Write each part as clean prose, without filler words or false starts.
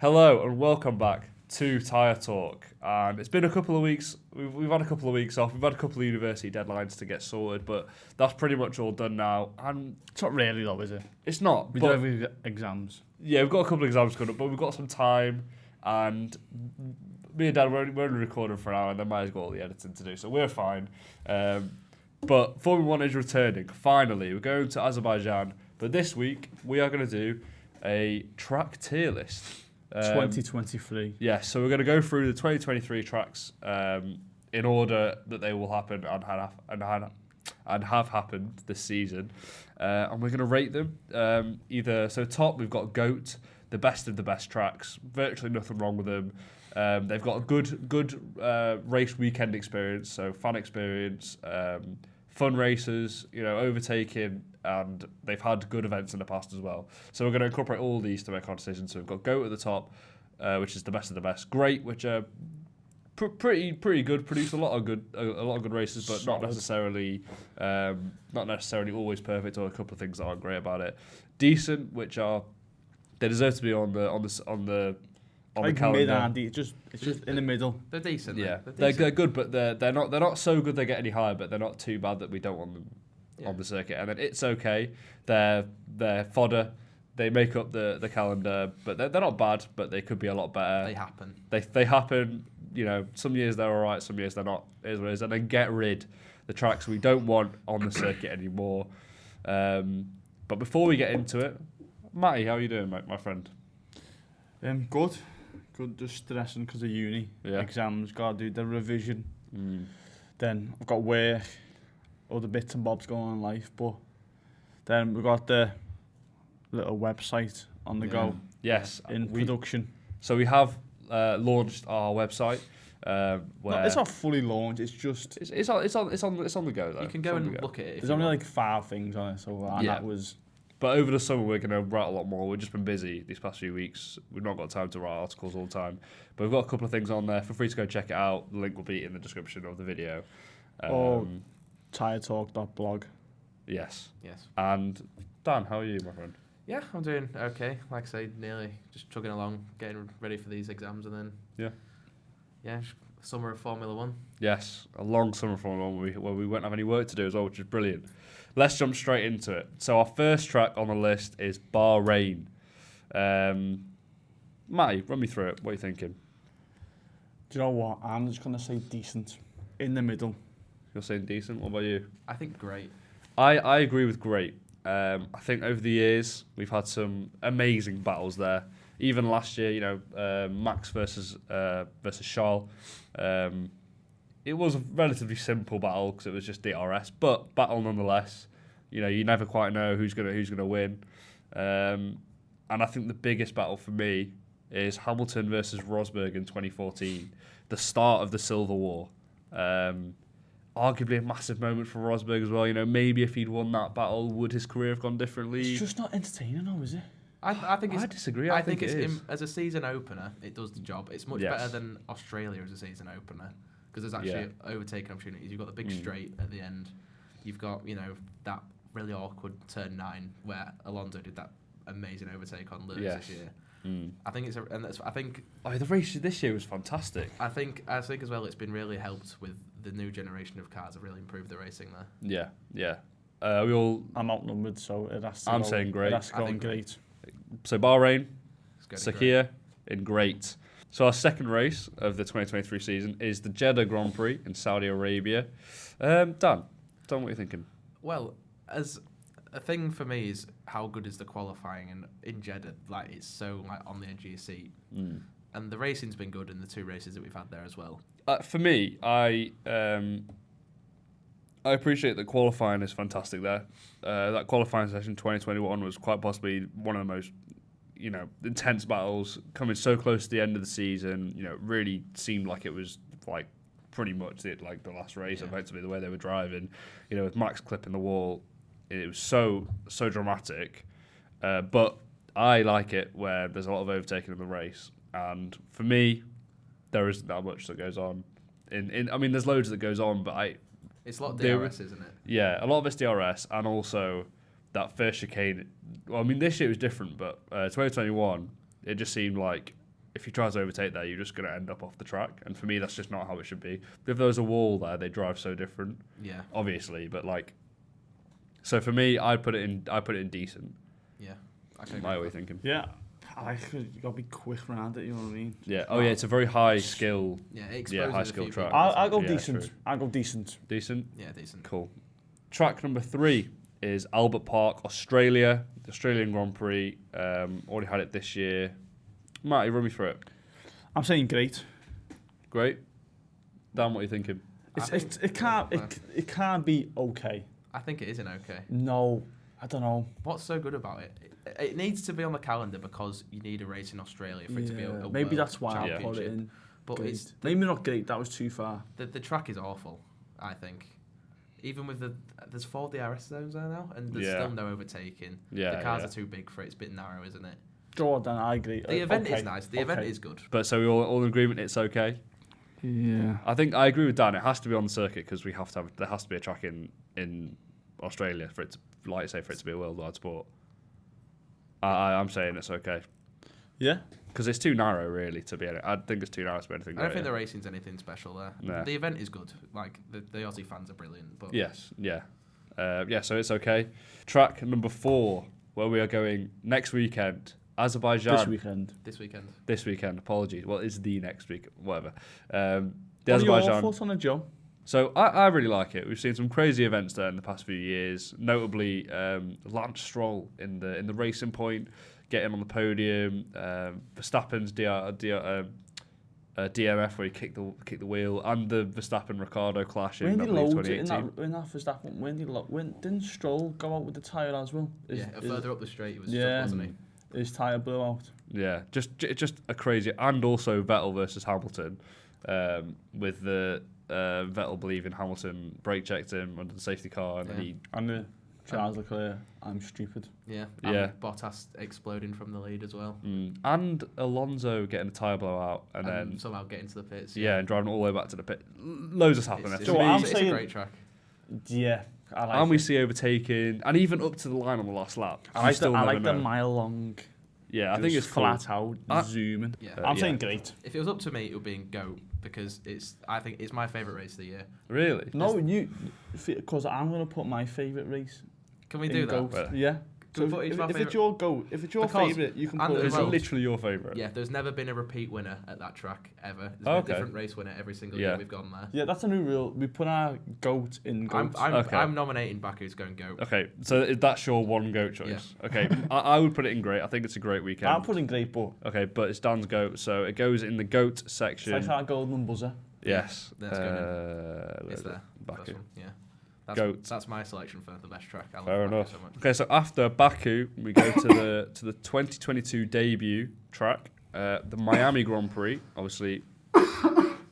Hello and welcome back to Tyre Talk. And it's been a couple of weeks. We've had a couple of weeks off. We've had a couple of university deadlines to get sorted, but that's pretty much all done now. And It's not really though, is it? it's not. We but do have exams. yeah, we've got a couple of exams coming up, but we've got some time. And me and Dad, we're only recording for an hour, and then Maya's got all the editing to do, so we're fine. But Formula One is returning. Finally, we're going to Azerbaijan. But this week we are going to do a track tier list. 2023. Yeah, so we're going to go through the 2023 tracks in order that they will happen and have happened this season, and we're going to rate them. So top we've got GOAT, the best of the best tracks. Virtually nothing wrong with them. They've got a good race weekend experience, so fan experience, fun races, overtaking, and they've had good events in the past as well. So we're going to incorporate all these to make our decision. So we've got GOAT at the top, which is the best of the best. Great, which are pretty good. Produced a lot of good races, but not necessarily always perfect, or a couple of things that aren't great about it. Decent, which are they deserve to be on the Like calendar. mid and it's just in the middle. They're decent. Yeah, They're they're good, but they're not so good they get any higher, but they're not too bad that we don't want them on the circuit. And then It's Okay. They're fodder. They make up the calendar, but they're not bad, but they could be a lot better. They happen. They happen. Some years they're all right, some years they're not. It is what it is. And then get rid the tracks we don't want on the circuit anymore. But before we get into it, Matty, how are you doing, my friend? Good. Just stressing because of uni. Yeah. Exams, gotta do the revision. Then I've got work, other bits and bobs going on in life, but then we've got the little website on the go Yes, in production. So we have launched our website. Where It's not fully launched. It's just it's on the go though. You can go and look at it. there's only like 5 things on it, so and Yeah. that was. But over the summer, we're going to write a lot more. We've just been busy these past few weeks. We've not got time to write articles all the time. But we've got a couple of things on there. Feel free to go check it out. The link will be in the description of the video. Tiretalk.blog. Yes. Yes. And Dan, how are you, my friend? Yeah, I'm doing okay. Like I say, nearly just chugging along, getting ready for these exams, and then summer of Formula One. Yes, a long summer Formula One where we won't have any work to do as well, which is brilliant. Let's jump straight into it. So our first track on the list is Bahrain. Matty, run me through it. What are you thinking? Do you know what? I'm just gonna say decent, in the middle. You're saying decent. What about you? I think great. I agree with great. I think over the years we've had some amazing battles there. Even last year, Max versus Charles. It was a relatively simple battle because it was just DRS, but battle nonetheless. You never quite know who's gonna win. And I think the biggest battle for me is Hamilton versus Rosberg in 2014, the start of the Silver War. Arguably a massive moment for Rosberg as well. Maybe if he'd won that battle, would his career have gone differently? It's just not entertaining, though, is it? I think it's. I disagree. I think it's as a season opener, it does the job. It's much better than Australia as a season opener because there's actually overtaking opportunities. You've got the big straight at the end. You've got that really awkward turn 9 where Alonso did that amazing overtake on Lewis this year. I think the race this year was fantastic. I think as well, it's been really helped with the new generation of cars have really improved the racing there. Yeah. I'm outnumbered, so it has to I'm go, saying great. It has to go in great. So Bahrain, It's gonna be Sakhir in great. So our second race of the 2023 season is the Jeddah Grand Prix in Saudi Arabia. Dan, what are you thinking? Well, as a thing for me is how good is the qualifying, and in Jeddah, it's so on the edge of your seat. And the racing's been good in the 2 races that we've had there as well. For me, I appreciate that qualifying is fantastic there. That qualifying session 2021 was quite possibly one of the most, intense battles, coming so close to the end of the season. It really seemed like it was pretty much the last race, effectively, the way they were driving. With Max clipping the wall, it was so dramatic. But I like it where there's a lot of overtaking in the race, and for me, there isn't that much that goes on. There's loads that goes on, but it's a lot of DRS, isn't it? Yeah, a lot of it's DRS, and also that first chicane. Well, this year it was different, but 2021, it just seemed like if you try to overtake there, you're just going to end up off the track. And for me, that's just not how it should be. If there was a wall there, they drive so different. Yeah. Obviously, but like, so for me, I put it in decent. Yeah. My way of thinking. Yeah. I like it. You gotta be quick around it. You know what I mean? Yeah. Oh yeah, it's a very high skill. Yeah. It exposes high a skill few track. people, I'll go Yeah, decent. true. I'll go decent. Decent. Yeah, decent. Cool. Track number 3 is Albert Park, Australia. The Australian Grand Prix. Already had it this year. Matty, run me through it. I'm saying great. Great. Dan, what are you thinking? It can't be okay. I think it is an okay. No, I don't know. What's so good about it? It needs to be on the calendar because you need a race in Australia for it to be a Maybe world that's why I put it championship. in. But Great. it's Maybe not great. That was too far. the track is awful. I think. Even with there's 4 DRS zones there now, and there's still no overtaking. Yeah, the cars yeah. are too big for it. It's a bit narrow, isn't it? Jordan, I agree. The event is nice. The event is good. But so we're all in agreement it's okay? Yeah. I think I agree with Dan. It has to be on the circuit because there has to be a track in Australia for it to, like I say, for it to be a worldwide sport. I'm saying it's okay Yeah. because it's too narrow, really. To be honest, I think it's too narrow to be anything. I don't think greater. the racing's anything special there. No. The event is good. Like the Aussie fans are brilliant. But Yes, yeah, so it's okay. Track number 4, where we are going next weekend, Azerbaijan. This weekend. this weekend. Apologies. Well, it's the next week, whatever. What The are your Azerbaijan. thoughts on it, Joe? So I really like it. We've seen some crazy events there in the past few years. Notably, Lance Stroll in the Racing Point, getting on the podium. Verstappen's DMF where he kicked the wheel, and the Verstappen Ricardo clash in When I he believe loads it 2018. in that Verstappen, when didn't Stroll go out with the tyre as well? Further up the straight, he was Yeah. stuck, wasn't he? His tyre blew out. Yeah, just a crazy, and also Vettel versus Hamilton, with the Vettel believing Hamilton brake checked him under the safety car, and then he And Charles Leclerc, I'm stupid. Yeah. Yeah. And Bottas exploding from the lead as well. and Alonso getting a tyre blowout, and then somehow getting to the pits. and driving all the way back to the pit. Loads has happened. It's, For it's, me, I'm it's saying- a great track. Yeah, I like and we it. see overtaking, and even up to the line on the last lap. I You like, still I never like the know. mile long. Yeah, I think it's cool. flat out I- zooming. Yeah. I'm yeah. saying great. If it was up to me, it would be in GOAT because I think it's my favourite race of the year. Really? No, because I'm gonna put my favourite race. Can we in do that? GOAT. Well, Yeah. Can we So put each if, of our if it's favourite- your GOAT, if it's your Because- favourite, you can and put the it. Is well- it literally your favourite? Yeah, there's never been a repeat winner at that track ever. There's been Okay. a different race winner every single Yeah. year we've gone there. Yeah, that's a new rule. We put our GOAT in GOAT. Okay. I'm nominating Baku to go and GOAT. Okay, so that's your one goat choice. Okay, I would put it in great. I think it's a great weekend. I'm putting great, but Okay, but it's Dan's goat, so it goes in the goat it's section. like our golden buzzer. Yes. That's going It's there. Baku. First one, yeah. GOAT. That's my selection for the best track. I love Fair Baku enough. so much. Okay, so after Baku, we go to the 2022 debut track, the Miami Grand Prix. Obviously,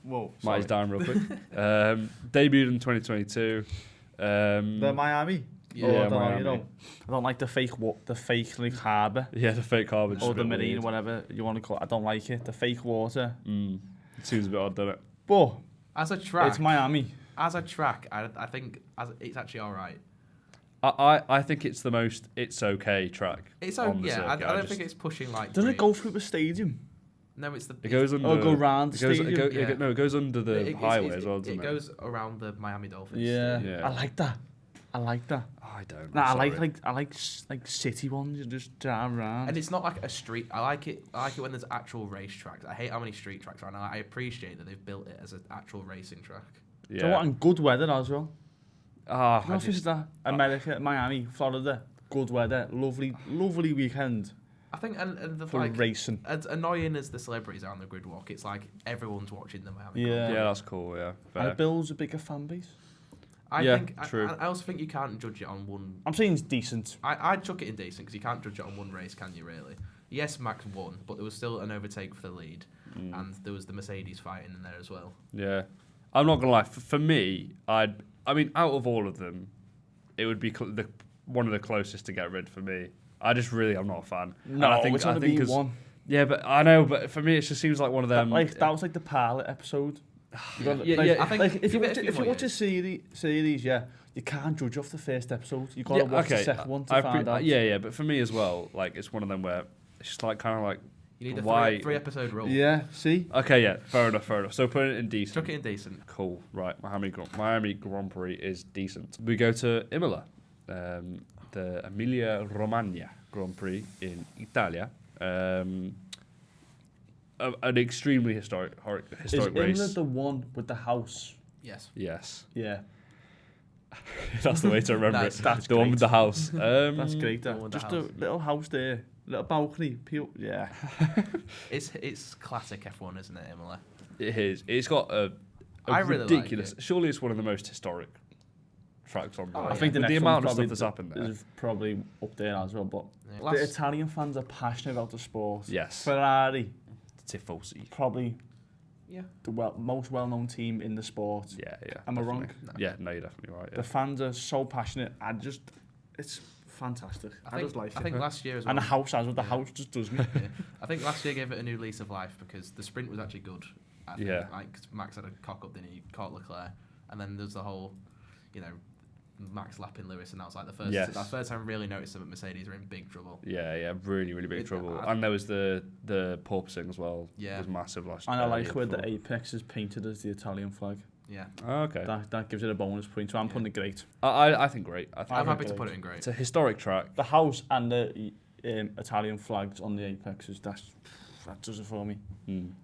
Whoa, Matty's down real quick. Debuted in 2022. The Miami. Yeah, Oh, I don't know, Miami. you know, I don't like the fake like harbour Yeah, the fake carbon. or the marine, whatever you want to call it. I don't like it. The fake water. It seems a bit odd, doesn't it? But As a track, it's Miami. as a track, I think it's actually all right. I think it's the most it's okay track. It's on okay. the Yeah, I circuit. don't think it's pushing like. Does it great. go through the stadium? No, it's the. It goes under. go round the it goes, stadium? Yeah. no, it goes under the It's- highway as well, doesn't it it? goes around the Miami Dolphins. Yeah. Yeah. I like that. I like that. I don't. Nah, I sorry. like city ones. You just drive around. And it's not like a street. I like it when there's actual racetracks. I hate how many street tracks are, and I appreciate that they've built it as an actual racing track. Yeah. So what? And good weather as well. Ah, How is that? America, Miami, Florida, good weather, lovely weekend I think, and the for like, racing. as annoying as the celebrities are on the grid walk, it's like everyone's watching the Miami. Grand Yeah. Prix. yeah, that's cool. Yeah. And Fair. it builds a bigger fan base. I Yeah, think. true. I also think you can't judge it on one. I'm saying it's decent. I'd chuck it in decent because you can't judge it on one race, can you? Really? Yes, Max won, but there was still an overtake for the lead, and there was the Mercedes fighting in there as well. Yeah. I'm not gonna lie. For me, I mean, out of all of them, it would be one of the closest to get rid for me. I'm not a fan. And No, I think, it's only been 'cause- one. Yeah, but I know. But for me, it just seems like one of them. That was like the pilot episode. You gotta- Yeah, like, yeah, I think like if you give it a watch, few if you more watch a series, yeah, you can't judge off the first episode. You gotta Yeah, watch okay, the second one to I find out. yeah, but for me as well, like it's one of them where it's just like kind of like You need a Why? three episode rule. Yeah, see? Okay, yeah, fair enough. So put it in decent. Chuck it in decent. Cool. Right, Miami Grand Prix is decent. We go to Imola, the Emilia Romagna Grand Prix in Italia. An extremely historic Is race. Imola the one with the house? Yes. Yes, Yeah. that's the way to remember Nice. it. That's The one great. with the house. That's great. the one with the Just house. a little house there. Little balcony. Yeah. It's classic F1, isn't it, Imola? It is. It's got a I really like ridiculous. it. Surely it's one of the most historic tracks on. Oh, there. I think the With next amount one of stuff that's happened there. is probably up there as well. But Yeah. the Italian fans are passionate about the sport. Yes. Ferrari, Tifosi. probably Yeah. the most well-known team in the sport. Yeah. Am I wrong? definitely. Yeah, no, you're definitely right. The Yeah. fans are so passionate. It's fantastic. I just like I it. think last year as well. And the house as well. The Yeah. house just does me. Yeah. I think last year gave it a new lease of life because the sprint was actually good. I think, Yeah. Like Max had a cock up, then he caught Leclerc, and then there's the whole, Max lapping Lewis, and that was like the first. Yes. That first time I really noticed them at Mercedes are in big trouble. Yeah, really, really big trouble. I- And there was the porpoising as well. Yeah. It was massive last And I like year where the before. apex is painted as the Italian flag. Yeah. Oh, okay. That gives it a bonus point. So I'm Yeah. putting it great. I think great. I think I'm I happy to agree. put it in great. it's a historic track. The house and the Italian flags on the apexes. That does it for me.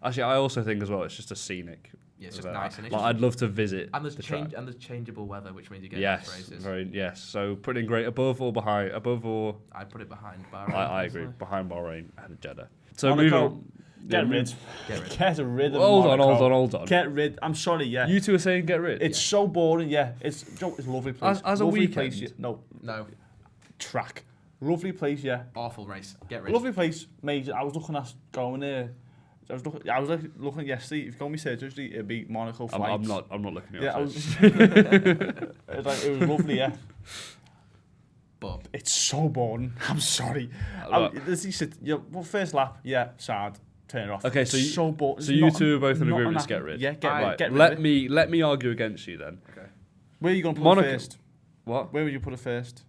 Actually, I also think as well it's just a scenic. Yeah, it's just event. nice, and it's Like, just, I'd love to visit. and there's the track. changeable weather, which means you get nice Yes, races. yes. So putting great above or behind, above or I'd put it behind Bahrain. I agree personally. behind Bahrain and Jeddah. So Monaco, moving on. Get Yeah, rid. Get rid. Get rid of Hold on, Monaco. hold on. Get rid. I'm sorry, yeah. You two are saying get rid. It's so boring, yeah. It's a lovely place. As a lovely weekend? place, yeah. No, No, track. Lovely place, yeah. awful race. Get rid. Lovely place, major. I was looking at going there. I was looking yesterday. If you go on my search history, it'd be Monaco flights. I'm not looking at Yeah, it. it was lovely, yeah. But It's so boring. I'm sorry. First lap, yeah, sad. Turn it off. Okay, so It's you- so boring. So you two are both in agreement to get rid. Yeah, Right, get rid. let of it. me argue against you then. Where are you going to put Monaco. it first? What? Where would you put it first?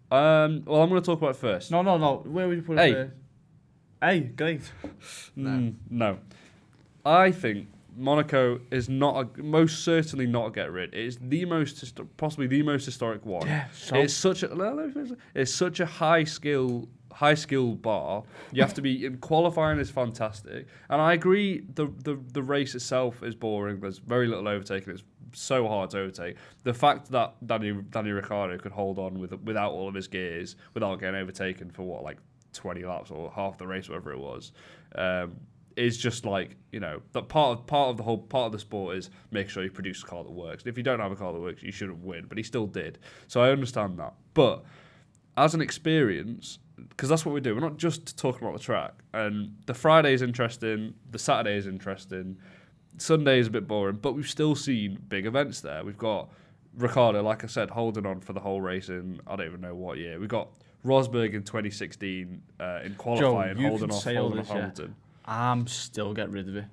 Well, I'm going to talk about it first. No. Where would you put Hey. it first? Hey, great. No. I think Monaco is most certainly not a get rid. It is the most possibly the most historic one. Yeah, so It's such a high skill bar. You have to be in qualifying is fantastic, and I agree. The race itself is boring. There's very little overtaking. It's so hard to overtake. The fact that Danny Ricciardo could hold on without all of his gears, without getting overtaken for 20 laps or half the race, whatever it was, is just that part of the sport is make sure you produce a car that works. If you don't have a car that works, you shouldn't win. But he still did, so I understand that. But as an experience, because that's what we do. We're not just talking about the track. And the Friday is interesting. The Saturday is interesting. Sunday is a bit boring, but we've still seen big events there. We've got Ricciardo, like I said, holding on for the whole race in I don't even know what year. We've got Rosberg in 2016 in qualifying, you holding can off say all Hamilton. this, yeah. I'm still get rid of it.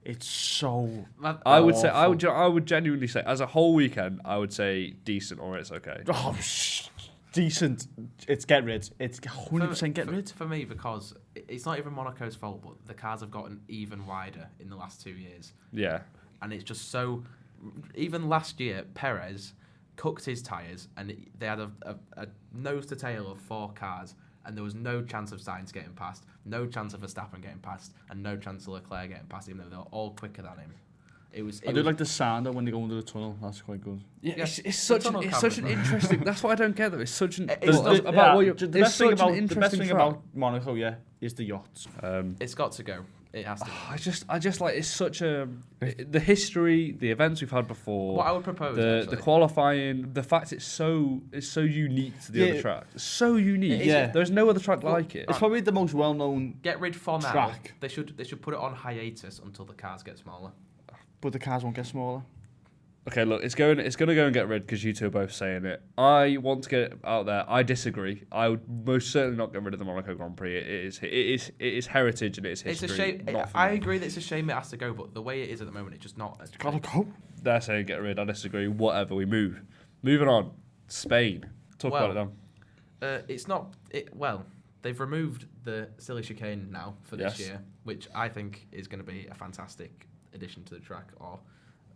It's so. I would say awful. I would genuinely say as a whole weekend I would say decent or it's okay. Oh, decent. It's get rid. It's 100% get rid. For me, because it's not even Monaco's fault, but the cars have gotten even wider in the last 2 years. Yeah. And it's just so... Even last year, Perez cooked his tyres, and they had a nose-to-tail of 4 cars, and there was no chance of Sainz getting past, no chance of Verstappen getting past, and no chance of Leclerc getting past, even though they were all quicker than him. I do like the sound when they go under the tunnel. That's quite good. Yeah, Yeah, it's such an interesting. That's what I don't get though. It's such an It's about not- what you're. The It's best thing such an about interesting track. Monaco, yeah, is the yachts. It's got to go. It has to go. I just like it's such a the history, the events we've had before. What I would propose, the actually, qualifying, the fact it's so unique to the other track. It's so unique. Yeah. There's no other track like it. It's probably the most well-known, get rid for now. track. They should put it on hiatus until the cars get smaller. but the cars won't get smaller. Okay, look, it's going to go and get rid because you two are both saying it. I want to get it out there. I disagree. I would most certainly not get rid of the Monaco Grand Prix. It is heritage and it is history. It's a shame. not for I me. agree that it's a shame it has to go, but the way it is at the moment, it's just not. Gotta go. They're saying get rid. I disagree. Whatever. We move. Moving on. Spain. Talk about it then. It's not. Well, they've removed the silly chicane now for this year, which I think is going to be a fantastic addition to the track, or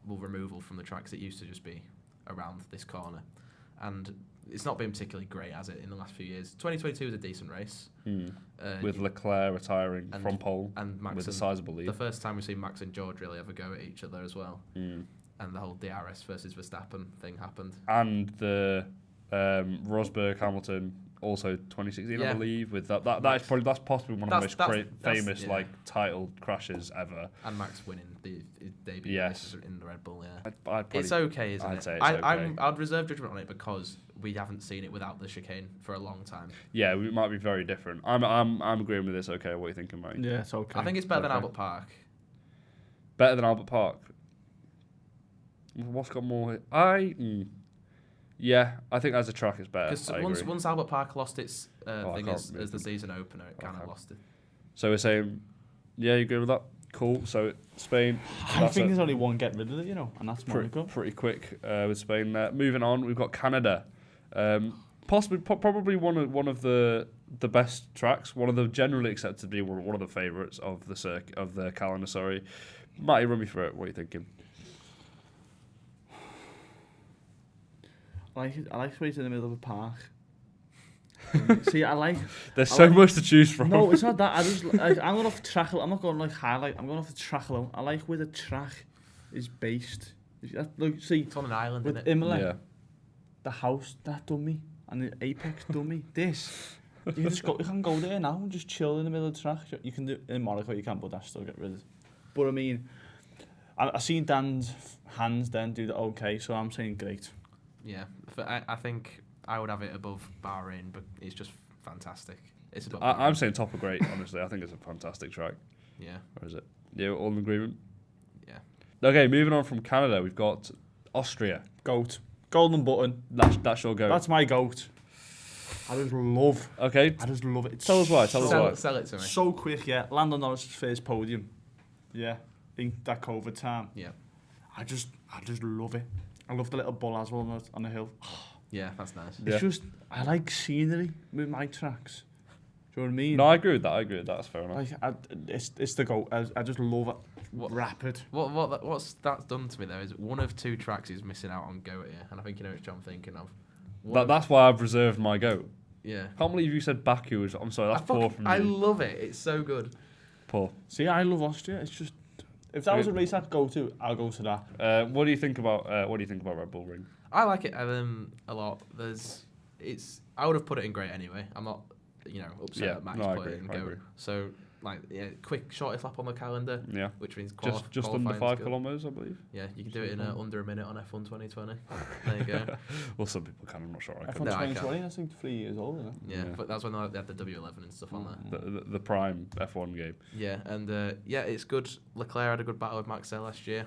removal from the tracks that used to just be around this corner. And it's not been particularly great, has it, in the last few years? 2022 was a decent race. With Leclerc retiring from pole and Max with a sizable lead. The first time we've seen Max and George really ever go at each other as well. And the whole DRS versus Verstappen thing happened. And the Rosberg Hamilton also 2016, I believe. With that's possibly one of the most famous title crashes ever. And Max winning the debut race in the Red Bull. Yeah, it's okay, isn't it? Say it's okay. I'd reserve judgment on it because we haven't seen it without the chicane for a long time. Yeah, we might be very different. I'm agreeing with this. Okay, what are you thinking, mate? Yeah, it's okay. I think it's better than Albert Park. Better than Albert Park. What's got more? Yeah, I think as a track it's better. Because once Albert Park lost its thing as the season opener, it kind of lost it. So we're saying, yeah, you agree with that? Cool. So Spain. I think there's only one get rid of it, and that's Monaco. Pretty quick with Spain. Moving on, we've got Canada. Probably one of the best tracks. One of the generally accepted to be one of the favourites of the calendar. Sorry, Matty, run me through it. What are you thinking? I like to wait in the middle of a park. See, There's so much to choose from. No, it's not that. I'm going off the track. I'm not going highlight. I'm going off the track alone. I like where the track is based. See, it's on an island, with isn't it? Imola, the house, that dummy, and the Apex dummy. This, you can just go. You can go there now and just chill in the middle of the track. You can do in Monaco. You can't, but that's still get rid of. But I mean, I seen Dan's hands then do the okay, so I'm saying great. Yeah, I think I would have it above Bahrain, but it's just fantastic. I'm saying top of great, honestly. I think it's a fantastic track. Yeah. Or is it? Yeah, all in agreement? Yeah. Okay, moving on from Canada, we've got Austria. Goat. Golden button. That's your goat. That's my goat. I just love. Okay. I just love it. Tell us why. Sell it to me. So quick, yeah. Lando Norris' first podium. Yeah. In that COVID time. Yeah. I just love it. I love the little bull as well on the hill. Yeah, that's nice. It's just, I like scenery with my tracks. Do you know what I mean? No, I agree with that. That's fair enough. It's the goat. I just love it. Rapid. What's that's done to me though is one of two tracks is missing out on goat here, and I think you know which I'm thinking of. That's why I've reserved my goat. Yeah. Can't believe you said Baku. I'm sorry, that's poor from me. I love it. It's so good. Poor. See, I love Austria. It's just, if that was a race I'd go to, I'll go to that. What do you think about Red Bull Ring? I like it a lot. I would have put it in great anyway. I'm not, upset that Max put it in goat. So quick shortest lap on the calendar. Yeah. Which means just under 5 kilometers, I believe. Yeah, you can do it in under a minute on F1 2020. There you go. Well, some people can. I'm not sure. F1 2020, I think 3 years old, isn't it? Yeah, but that's when they had the W11 and stuff on there. The prime F1 game. Yeah, and it's good. Leclerc had a good battle with Max there last year.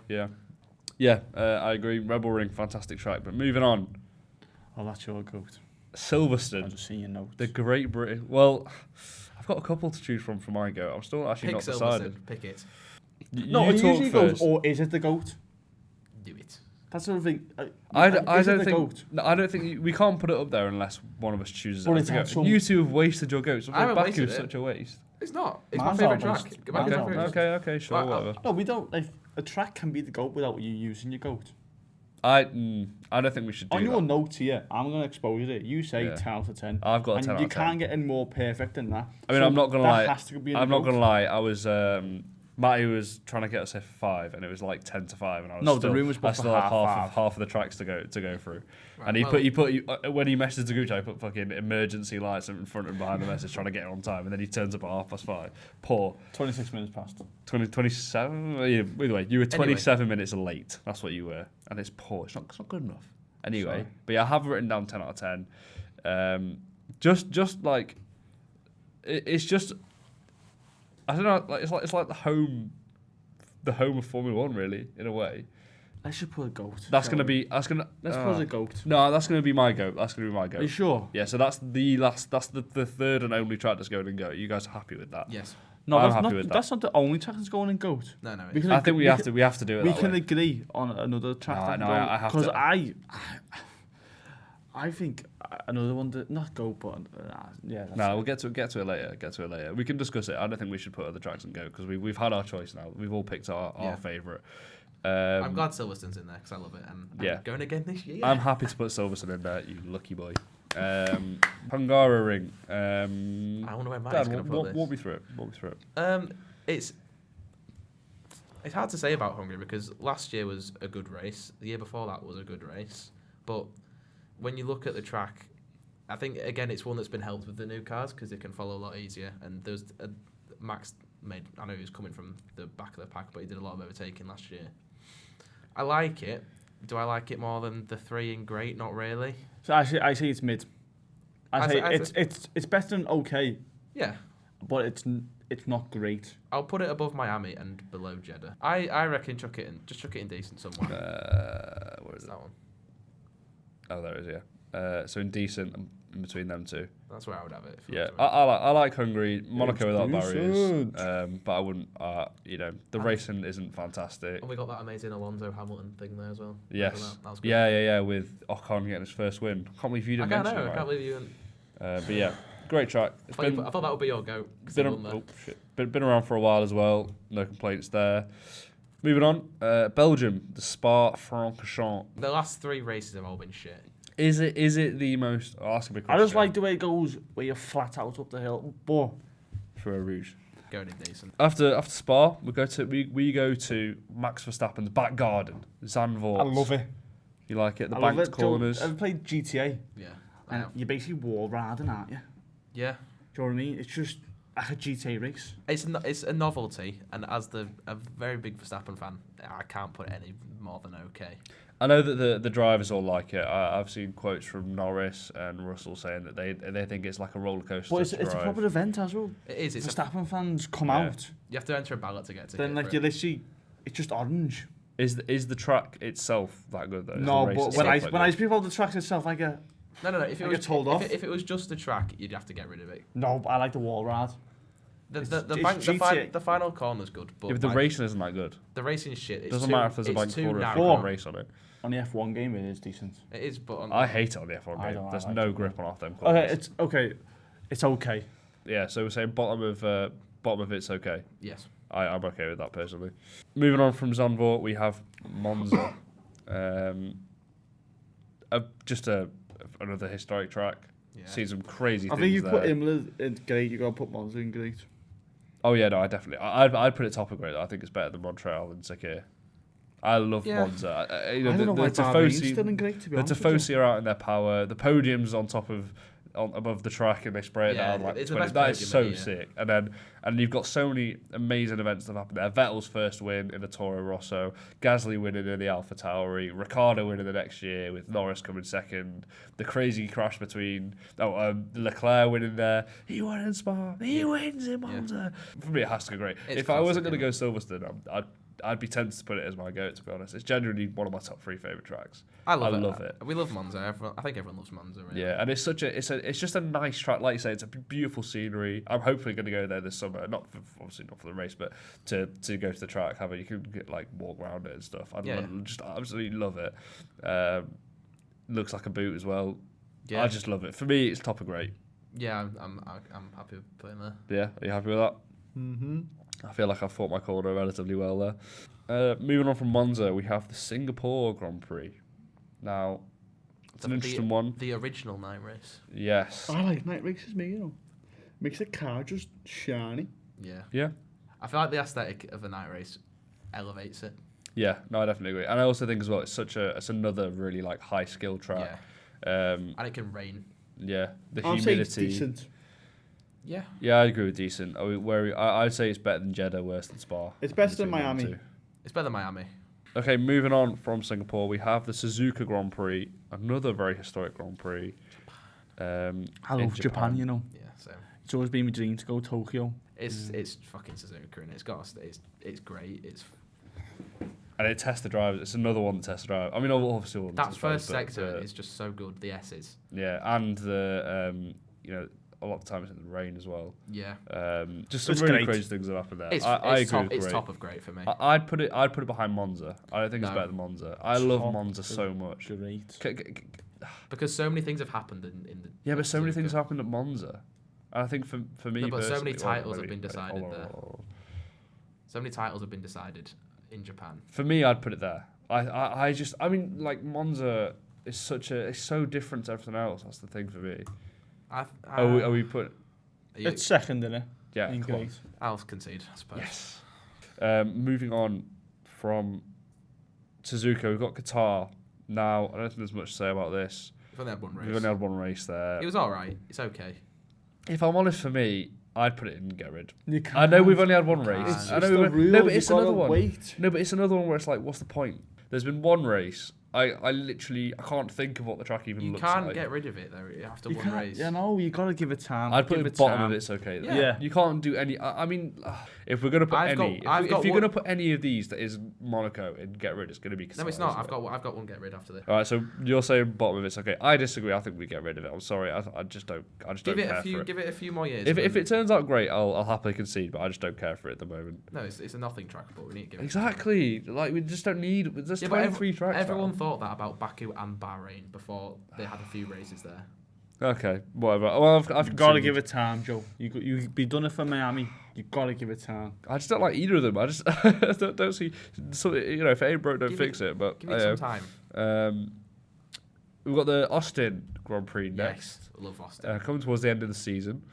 Yeah, I agree. Red Bull Ring, fantastic track. But moving on. Oh, that's your goat. Silverstone. I just seen your notes. The Great Britain. Well, I've got a couple to choose from for my goat. I'm still actually not decided. Pick it. No, it usually goes, or is it the goat? Do it. That's sort of thing. I don't think we can't put it up there unless one of us chooses it. You two have wasted your goats. I think Baku is such a waste. It's not. It's my favourite track. Okay, sure, whatever. No, we don't. A track can be the goat without you using your goat. I don't think we should do that. On your notes here, I'm going to expose it. You say 10 out of 10. I've got a 10 out of 10. You can't get any more perfect than that. I mean, I'm not going to lie. I'm not going to lie. I was Matty was trying to get us here for 5, and it was like 10 to 5, and I was the room was booked for half of the tracks to go through. Right, and he put when he messaged Taguchi, I put fucking emergency lights in front and behind the message trying to get it on time, and then he turns up at 5:30. Poor. 26 minutes past. 27. Either way, you were 27 minutes late. That's what you were, and it's poor. It's not good enough. Anyway, sorry. But yeah, I have written down 10 out of 10. Just like it's just. I don't know. It's like the home of Formula One, really, in a way. I should put a goat. Let's put a goat. No, that's gonna be my goat. Are you sure? Yeah. So that's the last. That's the third and only track that's going in goat. You guys are happy with that? Yes. No, that's not the only track that's going in goat. No. I think we have to do it. We can agree on another track. No, I have to. Because I think another one that not go, but yeah. That's No, we'll get to it later. We can discuss it. I don't think we should put other tracks and go because we've had our choice now. We've all picked our favourite. I'm glad Silverstone's in there because I love it, and I'm going again this year. I'm happy to put Silverstone in there. You lucky boy. Hungaroring. I wonder where Matt's going to put this. Walk me through it. It's hard to say about Hungary because last year was a good race. The year before that was a good race, but when you look at the track, I think again it's one that's been helped with the new cars because they can follow a lot easier. And there's Max made. I know he was coming from the back of the pack, but he did a lot of overtaking last year. I like it. Do I like it more than the 3 in Great? Not really. So I say it's mid. I say it's better than okay. Yeah, but it's not great. I'll put it above Miami and below Jeddah. I reckon chuck it in decent somewhere. Where is that one? Oh, there it is, yeah. So indecent in between them two. That's where I would have it. Yeah, I like Hungary, Monaco without barriers, but I wouldn't. The racing isn't fantastic. And we got that amazing Alonso Hamilton thing there as well. Yes. That was good. Yeah, with Ocon getting his first win. I can't believe you didn't mention it. I can't believe you didn't. But yeah, great track. I thought that would be your go. Been around for a while as well. No complaints there. Moving on, Belgium, the Spa-Francorchamps. The last 3 races have all been shit. Is it the most? I'll ask a big question. I just like the way it goes, where you're flat out up the hill. But for a Rouge, going in decent. After Spa, we go to Max Verstappen's back garden, Zandvoort. I love it. You like it? The banked corners. I've played GTA. Yeah. And you're basically wall riding, aren't you? Yeah. Do you know what I mean? It's just like a GTA race. It's a novelty, and as a very big Verstappen fan, I can't put it any more than okay. I know that the drivers all like it. I've seen quotes from Norris and Russell saying that they think it's like a roller coaster. But it's a proper event as well. It is. Verstappen fans come out. You have to enter a ballot to get to. Then you literally, it's just orange. Is the track itself that good though? No, but when I speak about the track itself, I get no. If it was told off. If it was just the track, you'd have to get rid of it. No, but I like the wall ride. The final corner's good, but the racing isn't that good. The racing is shit. It doesn't matter if there's a bank corner if you can't race on it. On the F1 game, it is decent. It is, but I hate it on the F1 game. There's no grip on off them corners. It's okay. Yeah, so we're saying bottom of it's okay. Yes. I'm okay with that personally. Moving on from Zandvoort, we have Monza. Another historic track. Yeah. Seen some crazy things. I think you put Imola in great. You got to put Monza in great. Oh yeah, no, I definitely. I'd put it top of great. I think it's better than Montreal and Sakhir. I love Monza. I don't know why Bahrain's still in great, to be honest. The Tifosi are out in their power. The podium's on top of above the track and they spray it down like 20. That is so sick. And you've got so many amazing events that have happened there. Vettel's first win in the Toro Rosso, Gasly winning in the Alpha Tauri, Ricciardo winning the next year with Norris coming second. The crazy crash between Leclerc winning there. He won in Spa. He wins in Monza. For me, it has to go great. If I wasn't going to go Silverstone, I'd be tempted to put it as my go, to be honest. It's genuinely one of my top 3 favourite tracks. I love it. We love Monza. I think everyone loves Monza. Really. Yeah, and it's just a nice track. Like you say, it's a beautiful scenery. I'm hopefully going to go there this summer. Obviously not for the race, but to go to the track, you can walk around it and stuff. I just absolutely love it. Looks like a boot as well. Yeah, I just love it. For me, it's top of great. Yeah, I'm happy with putting there. Yeah, are you happy with that? Mm-hmm. I feel like I've fought my corner relatively well there. Moving on from Monza, we have the Singapore Grand Prix. Now, it's an interesting one. The original night race. Yes. I like night races, makes the car just shiny. Yeah. Yeah. I feel like the aesthetic of a night race elevates it. Yeah, no, I definitely agree. And I also think as well, it's another really high skill track. Yeah. And it can rain. Yeah. The I'll humidity. say it's decent. Yeah. Yeah, I agree with decent. I'd say it's better than Jeddah, worse than Spa. It's better than Miami. It's better than Miami. Okay, moving on from Singapore, we have the Suzuka Grand Prix, another very historic Grand Prix. I love Japan, Yeah, so it's always been my dream to go to Tokyo. It's fucking Suzuka, and it's great. And it tests the drivers. It's another one that tests the driver. I mean, obviously, that first sector is just so good. The S's. Yeah, and the a lot of times in the rain as well. Yeah. Just some really crazy things that happen there. I agree. It's top of great for me. I'd put it behind Monza. I don't think it's better than Monza. I love Monza so much. Great. because so many things have happened in the. Yeah, but so many things happened at Monza. And I think for me, No, but so many personally- titles have maybe- been decided there. oh. So many titles have been decided in Japan. For me, I'd put it there. I mean, like Monza is it's so different to everything else. That's the thing for me. Are we put? It's second, isn't it? Yeah, In come on. great. I'll concede, I suppose. Yes. Moving on from Suzuka, we've got Qatar. Now, I don't think there's much to say about this. We've only had one race. We've only had one race there. It was all right. It's okay. If I'm honest, for me, I'd put it in and get rid. You I know can't. we've only had one It's- race. it's I know the rule, no, but you've it's gotta another one. wait. No, but it's another one where it's like, what's the point? There's been one race. I literally can't think of what the track even You looks can't like. get rid of it though after You one can't. race. You know, you got to give it time. I'd put give it it bottom time. of it's okay. Though. Yeah. You can't do any. I mean, if we're gonna put I've any, got if you're one- gonna put any of these that is Monaco and get rid, it's gonna be. No, Qatar, it's not. isn't it? I've got one get rid after this. All right, so you're saying bottom of it's okay. I disagree. I think we get rid of it. I'm sorry. I just don't. I just Give don't it care a few. for it. Give it a few more years. If then- it turns out great, I'll happily concede. But I just don't care for it at the moment. no, it's a nothing track, but we need to give it. Exactly. Like we just don't need. There's Yeah, but 23 tracks. Everyone now. thought that about Baku and Bahrain before they had a few races there. Okay, whatever. Well, I've You've got to conceded. give it time, Joe. You be done it for Miami. You got to give it time. I just don't like either of them. I just don't see. So, you know, if it ain't broke, don't Give fix it. But Give it some time. We've got the Austin Grand Prix next. Yes, I love Austin. Coming towards the end of the season.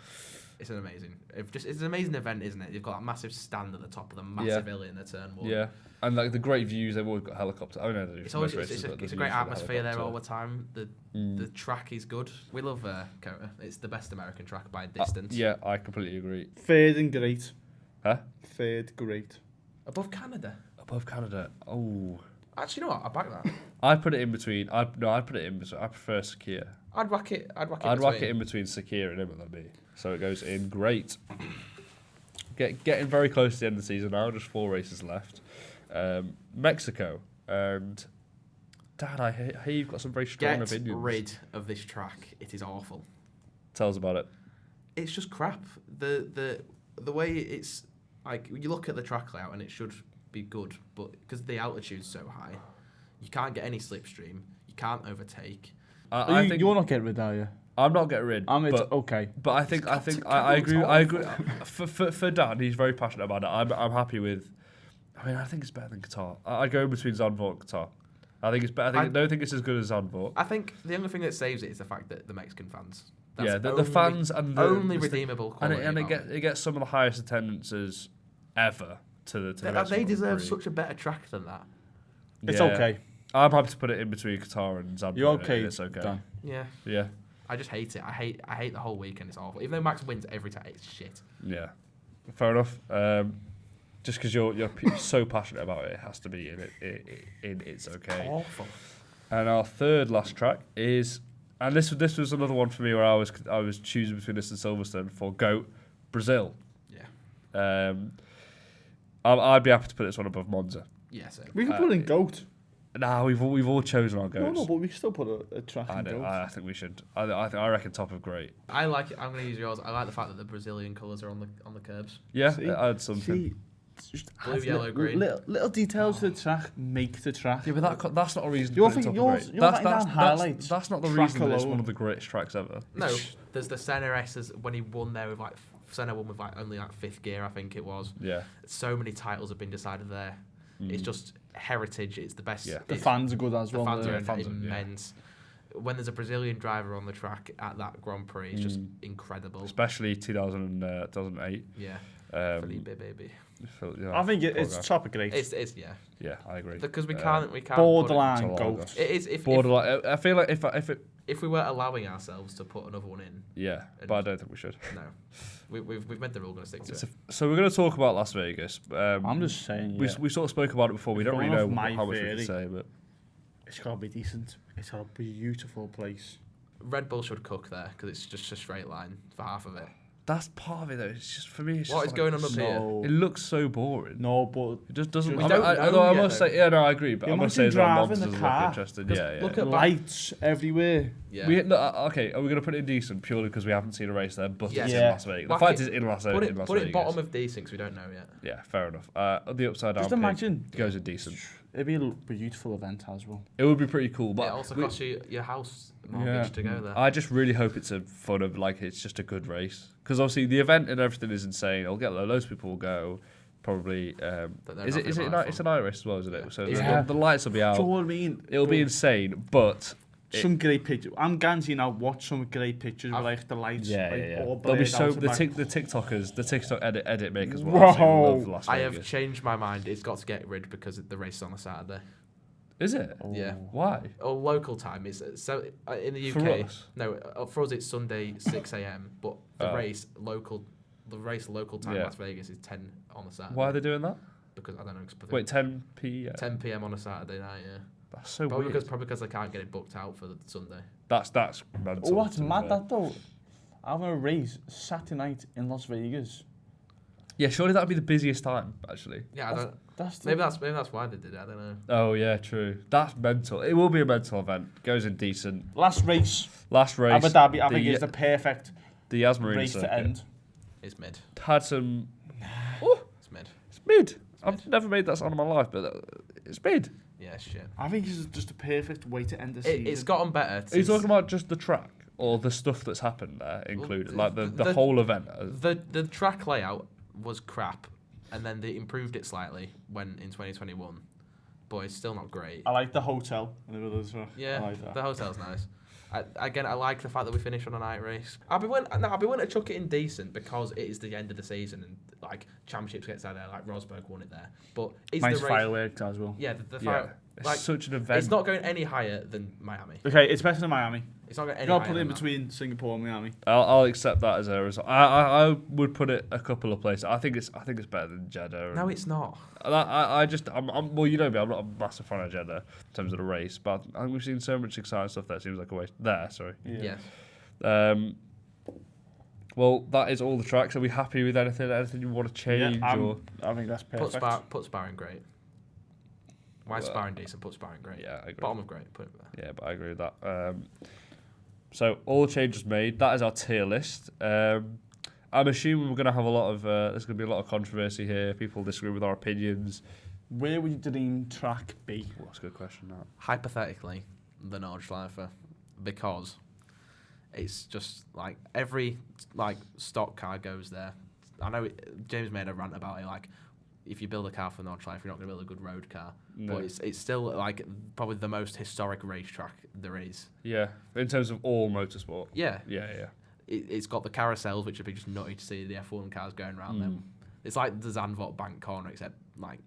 It's an amazing. It's an amazing event, isn't it? You've got that massive stand at the top of the massive hill in the turn one. Yeah, and like the great views. They've always got helicopters. I know they do It's for always most it's races, but a the great views for the atmosphere there all helicopter. the time. The track is good. We love COTA. It's the best American track by a distance. Yeah, I completely agree. Third and great. Huh? Third great. Above Canada. Above Canada. Oh, Actually, you know what? I back that. I'd put it in between. I'd put it in between. I prefer Sakir. I'd whack it. I'd whack it. I'd whack between. it in between Sakir and Imola. So it goes in great. Getting very close to the end of the season now. Just 4 races left. Mexico and Dad, I hear you've got some very strong Get opinions. rid of this track. It is awful. Tell us about it. It's just crap. The way it's like you look at the track layout and it should be good, but because the altitude's so high, you can't get any slipstream. You can't overtake. I think You're not getting rid, are you? I'm not getting rid. It's but okay. But I think I agree. I agree. For Dan, he's very passionate about it. I'm happy with. I mean, I think it's better than Qatar. I'd go in between Zandvoort and Qatar. I think it's better. I don't think it's as good as Zandvoort. I think the only thing that saves it is the fact that the Mexican fans. Yeah, the fans and the only redeemable quality. and about it gets some of the highest attendances ever to the. They Mexican deserve Grand Prix. such a better track than that. It's Yeah. okay. I'm happy to put it in between Qatar and Zandvoort. You're okay. It's okay. Dan. Yeah, Yeah. I just hate it. I hate the whole weekend. It's awful. Even though Max wins every time, it's shit. Yeah. Fair enough. Just because you're so passionate about it, it has to be in it's okay. Awful. And our third last track is, and this was another one for me where I was choosing between this and Silverstone for GOAT, Brazil. Yeah. I'd be happy to put this one above Monza. Yeah. So. We can put in goat. Nah, we've all chosen our No, goats. but we can still put a track I in don't. goat. I think we should. I reckon top of great. I like it. I'm going to use yours. I like the fact that the Brazilian colours are on the curbs. Yeah, See? I had something. See, it's just Blue, add yellow, green. Little details to the track make the track. Yeah, but that's not a reason. You're to put it thinking- top of you're- great. you're writing down highlights. That's not the Track reason that it's one alone. of the greatest tracks ever. No, there's the Senna S's when he won there with Senna won with only 5th gear, I think it was. Yeah. So many titles have been decided there. It's just heritage. It's the best. Yeah. The it's- fans are good as The well. fans they're- are fans are- yeah. immense. When there's a Brazilian driver on the track at that Grand Prix, it's just incredible. Especially 2008. Yeah. Um, Felipe, baby. I think it's poor guy. top of great. It's yeah. Yeah, I agree. Because we can't Borderline It's a lot goat. of It is Borderline. I feel like if we were allowing ourselves to put another one in, yeah, but I don't think we should. no, we've made the rule going to stick to it. So we're going to talk about Las Vegas. I'm just saying, yeah. We sort of spoke about it before. We don't Going really off know my how much we theory. can say, but It's got to be decent. It's a beautiful place. Red Bull should cook there because it's just a straight line for half of it. that's part of it. Though. It's just for me. It's What just is going on up here? No, It looks so boring. no, but It just doesn't. We I, don't I, know although I yet, must though. say, yeah, no, I agree. But You I must imagine say, that driving Monsters the look car, interesting. 'cause Yeah, yeah. look at lights everywhere. Yeah. Okay, are we going to put it in decent purely because we haven't seen a race there, but Yes. it's in Yeah. Las Vegas? Whack The fact it- is in Las Put Vegas. it bottom of decent because we don't know yet. Yeah, fair enough. The upside down Just pick imagine. goes in decent. It'd be a beautiful event as well. It would be pretty cool, But but it also we- costs you your house mortgage Yeah. to go there. I just really hope it's a fun of like it's just a good race because obviously the event and everything is insane. It'll get loads of people will go. Probably But they're is not it gonna night? buy it It's for a night race as well, isn't it? Yeah. So Yeah. the lights will be Do you know out. what I mean? It'll be insane, but Some great pictures. I'm guaranteeing I'll watch some great pictures with I've- like the lights. yeah, like, yeah. all There'll be blurred so out and the back. the TikTokers, the TikTok edit makers will Bro. absolutely love Las I have Vegas. changed my mind. It's got to get rid because the race is on a Saturday. Is it? Yeah. Why? Or local time is so in the For UK. us? No, for us it's Sunday 6 a.m. But the Oh. race local time Yeah. Las Vegas is 10 on a Saturday. Why are they doing that? Because I don't know. 'Cause Wait, 10 p. 10 p.m. on a Saturday night. Yeah. That's so Probably weird. because they can't get it booked out for the Sunday. That's mental. Oh, what's to be mad fair. that though? Having a race Saturday night in Las Vegas. Yeah, surely that'd be the busiest time actually. Yeah, I don't. That's Maybe that's why they did it. I don't know. Oh yeah, true. That's mental. It will be a mental event. Goes in decent. last race. Last race. Abu Dhabi, I think, the- is the perfect The Yas Marina race to circuit. end. It's mid. Had some. It's mid. It's mid. I've never made that sound in my life, but it's mid. Yeah, shit. I think it's just the perfect way to end the season. It's gotten better. Are you since- talking about just the track or the stuff that's happened there included, like the whole event? The track layout was crap, and then they improved it slightly when in 2021, but it's still not great. I like the hotel in the middle of the track. Yeah, I like that. the hotel's nice. I like the fact that we finished on a night race. I'll be willing to chuck it in decent because it is the end of the season and like championships get out there, like Rosberg won it there. But is Nice the race? fireworks as well. Yeah, the Yeah, fire. it's Like, such an event. it's not going any higher than Miami. Okay, it's better than Miami. It's not going You any gotta higher. put it in than that. between Singapore and Miami. I'll accept that as a result. I would put it a couple of places. I think it's better than Jeddah. No, it's not. I'm well, you know me. I'm not a massive fan of Jeddah in terms of the race, but I think we've seen so much exciting stuff there. It seems like a waste there. Sorry. Yes. Well, that is all the tracks. Are we happy with anything? Anything you want to change? or I think that's Put perfect. sparring great. Why is Well, sparring decent? Put sparring great. yeah, I agree. Bottom of great. Put it there. Yeah, but I agree with that. So all the changes made. That is our tier list. I'm assuming we're going to have a lot of. There's going to be a lot of controversy here. People disagree with our opinions. Where would your dream track be? Oh, that's a good question. That. Hypothetically, the Nordschleife, because it's just like every like stock car goes there. I know James made a rant about it. Like, if you build a car for Nordschleife, you're not going to build a good road car. No. But it's still like probably the most historic racetrack there is. Yeah, in terms of all motorsport. Yeah, Yeah. it's got the carousels, which would be just nutty to see the F1 cars going around them. It's like the Zandvoort Bank Corner, except like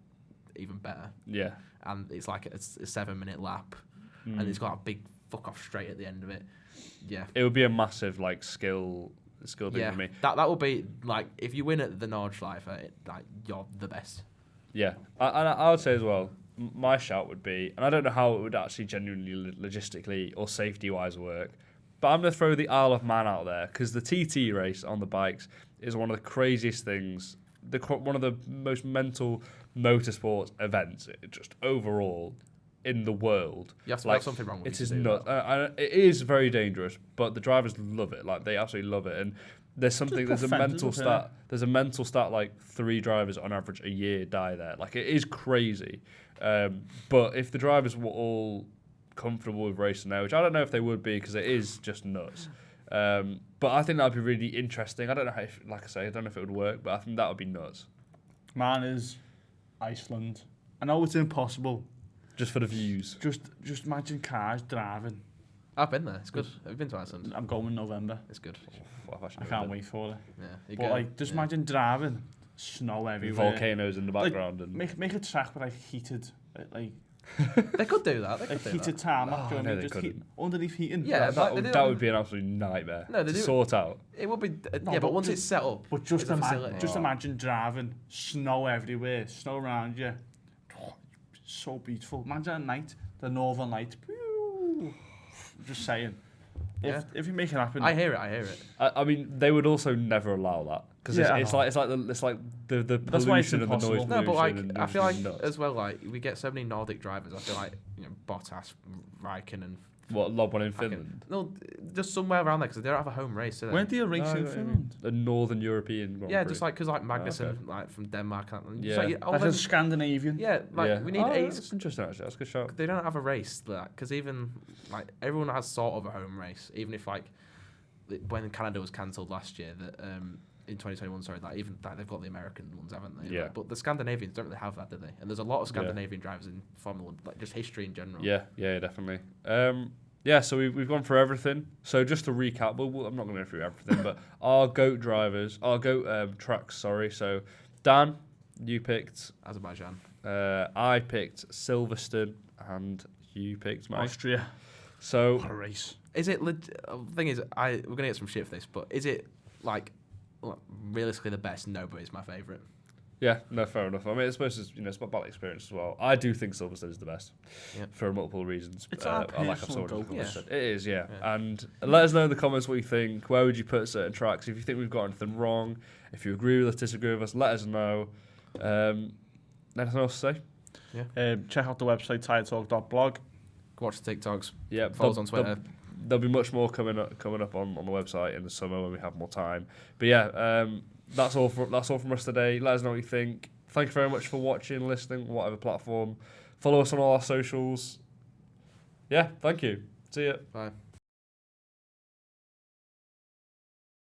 even better. Yeah. And it's like a 7-minute lap, and it's got a big fuck off straight at the end of it. Yeah. It would be a massive like skill thing Yeah, for me. that would be like if you win at the Nordschleife, like you're the best. Yeah, I would say as well. My shout would be, and I don't know how it would actually genuinely logistically or safety wise work, but I'm gonna throw the Isle of Man out there because the TT race on the bikes is one of the craziest things. One of the most mental motorsports events, just overall, in the world. You have to Like, have something wrong with it you is to do nuts. that. It is very dangerous, but the drivers love it. Like they absolutely love it. And there's something. There's a mental stat. There's a mental stat like 3 drivers on average a year die there. Like it is crazy. But if the drivers were all comfortable with racing there, which I don't know if they would be because it is just nuts. But I think that would be really interesting. I don't know how, like I say, I don't know if it would work, but I think that would be nuts. Man is Iceland. I know it's impossible. Just for the views. Just imagine cars driving. I've been there. It's good. Have you been to Iceland? I'm going in November. It's good. I can't wait for it. Yeah. You But go. like, just Yeah. imagine driving, snow everywhere. Volcanoes in the Like, background. And Make a track with like heated, like They could do that. They could like do heated that. tarmac. Oh, do you know what no, I mean? they Just couldn't. underneath heating. Yeah, that, but they do that it. would be an absolute nightmare No, they to do it. sort out. It would be. No, Yeah, but but once just- it's set up. But just it's a facility. just imagine driving, snow everywhere, snow around you. So beautiful. Imagine at night, the northern light. Pew. Just saying. If you make it happen, I hear it. I mean, they would also never allow that because Yeah, it's like the That's why it's pollution and the noise impossible. No, but like pollution I feel like nuts. as well, like we get so many Nordic drivers. I feel like Bottas, Raikkonen, What, lob one in Finland? No, just somewhere around there because they don't have a home race. Weren't they a race in Finland? A Northern European Grand Prix. Just like because like Magnussen, like from Denmark. Yeah. Like a Scandinavian. Yeah, we need eight. That's interesting actually. That's a good shout. They don't have a race like because even like everyone has sort of a home race. Even if like when Canada was cancelled last year, that in 2021, sorry, that even that they've got the American ones, haven't they? Yeah. Like, but the Scandinavians don't really have that, do they? And there's a lot of Scandinavian drivers in Formula 1, like just history in general. Yeah, definitely. So we've gone through everything. So just to recap, I'm not going to go through everything, but our GOAT tracks, sorry. So Dan, you picked Azerbaijan. I picked Silverstone, and you picked Mike. Austria. So what a race. Is it? The thing is, we're gonna get some shit for this, but is it like realistically the best? No, but it's my favourite. Yeah, no, fair enough. I mean, I suppose it's about battle experience as well. I do think Silverstone is the best for multiple reasons. It's our personal goal. It is, yeah. And let us know in the comments what you think. Where would you put certain tracks? If you think we've got anything wrong, if you agree with us, disagree with us, let us know. Anything else to say? Yeah. Check out the website, tiretalk.blog. Watch the TikToks. Yeah, follow us on Twitter. There'll be much more coming up on the website in the summer when we have more time. But yeah, that's all from us today. Let us know what you think. Thank you very much for watching, listening, whatever platform. Follow us on all our socials. Yeah, thank you. See ya. Bye.